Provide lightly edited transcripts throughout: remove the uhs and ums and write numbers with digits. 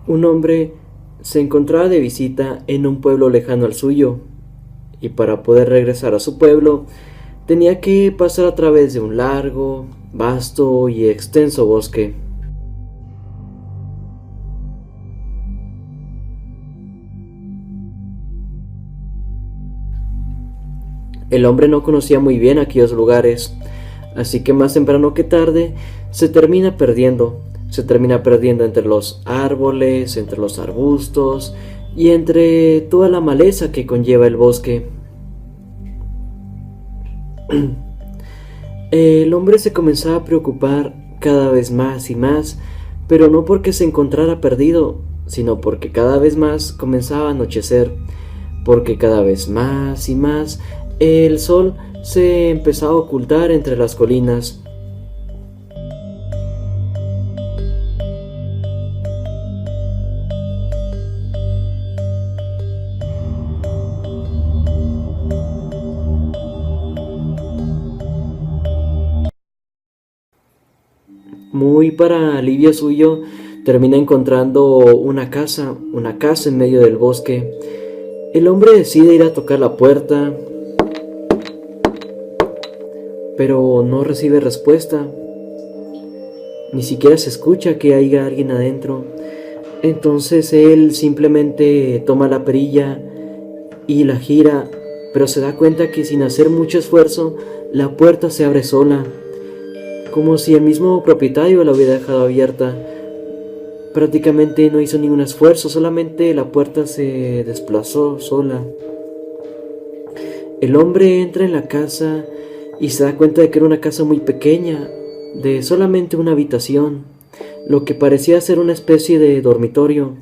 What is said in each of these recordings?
Un hombre se encontraba de visita en un pueblo lejano al suyo, y para poder regresar a su pueblo tenía que pasar a través de un largo, vasto y extenso bosque. El hombre no conocía muy bien aquellos lugares, así que más temprano que tarde se termina perdiendo. Se termina perdiendo entre los árboles, entre los arbustos y entre toda la maleza que conlleva el bosque. El hombre se comenzaba a preocupar cada vez más y más, pero no porque se encontrara perdido, sino porque cada vez más comenzaba a anochecer, porque cada vez más y más el sol se empezaba a ocultar entre las colinas. Muy para alivio suyo, termina encontrando una casa en medio del bosque. El hombre decide ir a tocar la puerta, pero no recibe respuesta. Ni siquiera se escucha que haya alguien adentro. Entonces él simplemente toma la perilla y la gira, pero se da cuenta que sin hacer mucho esfuerzo, la puerta se abre sola, como si el mismo propietario la hubiera dejado abierta. Prácticamente no hizo ningún esfuerzo, solamente la puerta se desplazó sola. El hombre entra en la casa y se da cuenta de que era una casa muy pequeña, de solamente una habitación, lo que parecía ser una especie de dormitorio.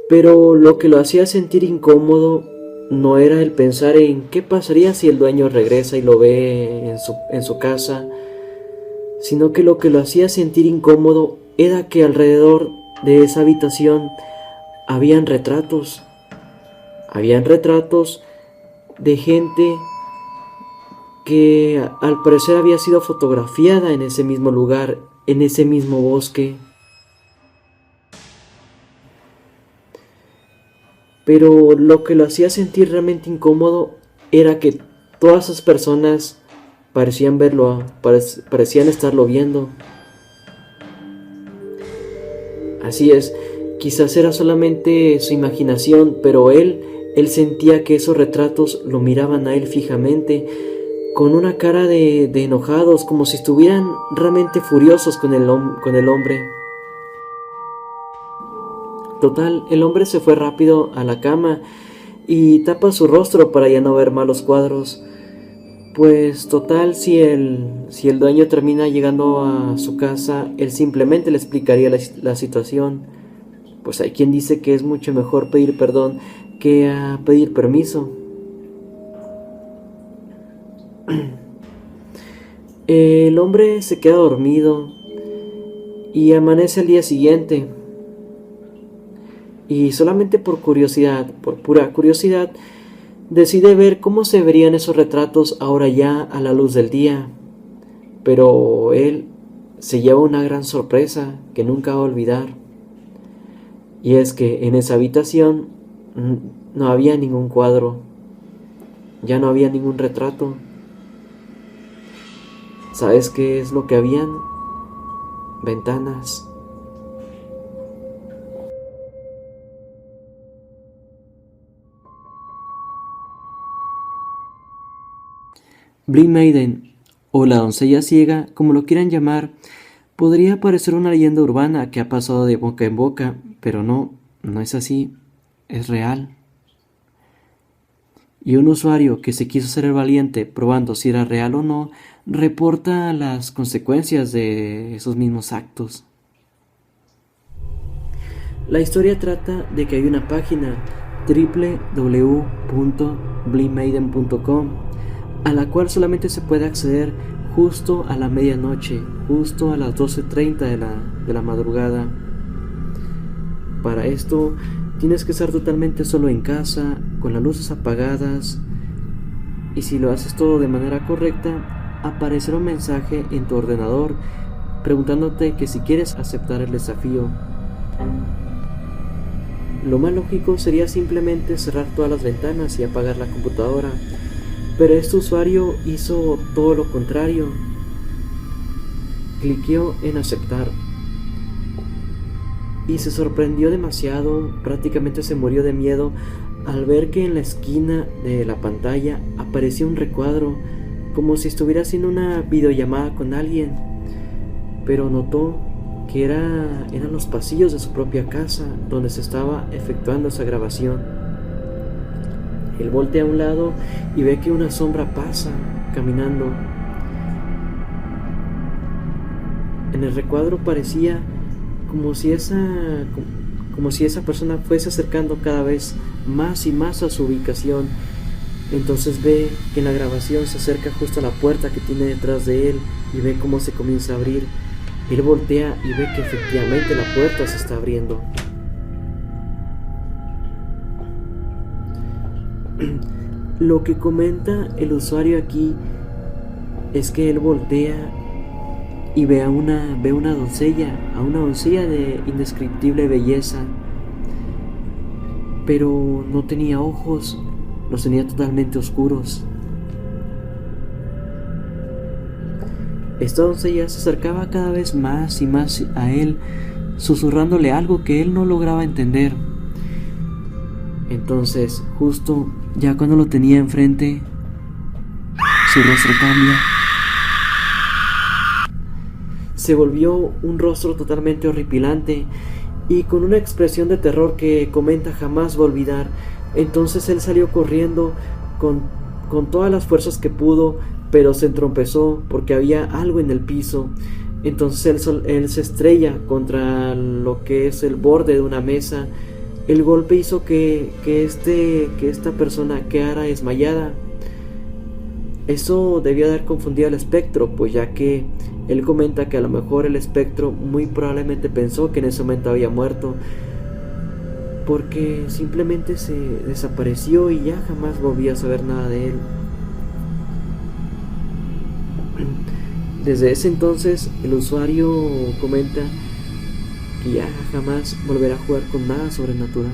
Pero lo que lo hacía sentir incómodo no era el pensar en qué pasaría si el dueño regresa y lo ve en su casa, sino que lo que lo hacía sentir incómodo era que alrededor de esa habitación habían retratos de gente que al parecer había sido fotografiada en ese mismo lugar, en ese mismo bosque. Pero lo que lo hacía sentir realmente incómodo era que todas esas personas parecían verlo, parecían estarlo viendo. Así es, quizás era solamente su imaginación, pero él sentía que esos retratos lo miraban a él fijamente, con una cara de enojados, como si estuvieran realmente furiosos con el hombre. Total, el hombre se fue rápido a la cama y tapa su rostro para ya no ver malos cuadros. Pues total, si el dueño termina llegando a su casa, él simplemente le explicaría la situación. Pues hay quien dice que es mucho mejor pedir perdón que pedir permiso. El hombre se queda dormido y amanece al día siguiente. Y solamente por curiosidad, por pura curiosidad, decide ver cómo se verían esos retratos ahora ya a la luz del día. Pero él se lleva una gran sorpresa que nunca va a olvidar. Y es que en esa habitación no había ningún cuadro, ya no había ningún retrato. ¿Sabes qué es lo que habían? Ventanas. Blind Maiden, o la doncella ciega, como lo quieran llamar, podría parecer una leyenda urbana que ha pasado de boca en boca, pero no es así, es real. Y un usuario que se quiso hacer el valiente probando si era real o no, reporta las consecuencias de esos mismos actos. La historia trata de que hay una página www.blindmaiden.com a la cual solamente se puede acceder justo a la medianoche, justo a las 12:30 de la madrugada. Para esto tienes que estar totalmente solo en casa, con las luces apagadas, y si lo haces todo de manera correcta, aparecerá un mensaje en tu ordenador preguntándote que si quieres aceptar el desafío. Lo más lógico sería simplemente cerrar todas las ventanas y apagar la computadora, pero este usuario hizo todo lo contrario. Cliqueó en aceptar y se sorprendió demasiado, prácticamente se murió de miedo al ver que en la esquina de la pantalla aparecía un recuadro, como si estuviera haciendo una videollamada con alguien, pero notó que eran los pasillos de su propia casa donde se estaba efectuando esa grabación. Él voltea a un lado y ve que una sombra pasa caminando. En el recuadro parecía como si esa persona fuese acercando cada vez más y más a su ubicación. Entonces ve que en la grabación se acerca justo a la puerta que tiene detrás de él y ve cómo se comienza a abrir. Él voltea y ve que efectivamente la puerta se está abriendo. Lo que comenta el usuario aquí es que él voltea y ve a una doncella, de indescriptible belleza, pero no tenía ojos, los tenía totalmente oscuros. Esta doncella se acercaba cada vez más y más a él, susurrándole algo que él no lograba entender. Entonces, justo ya cuando lo tenía enfrente, su rostro cambia. Se volvió un rostro totalmente horripilante y con una expresión de terror que comenta jamás va a olvidar. Entonces él salió corriendo con todas las fuerzas que pudo, pero se entropezó porque había algo en el piso. Entonces él se estrella contra lo que es el borde de una mesa. El golpe hizo que esta persona quedara desmayada. Eso debió haber confundido al espectro, pues ya que él comenta que a lo mejor el espectro muy probablemente pensó que en ese momento había muerto, porque simplemente se desapareció y ya jamás volvió a saber nada de él. Desde ese entonces el usuario comenta que ya jamás volverá a jugar con nada sobrenatural.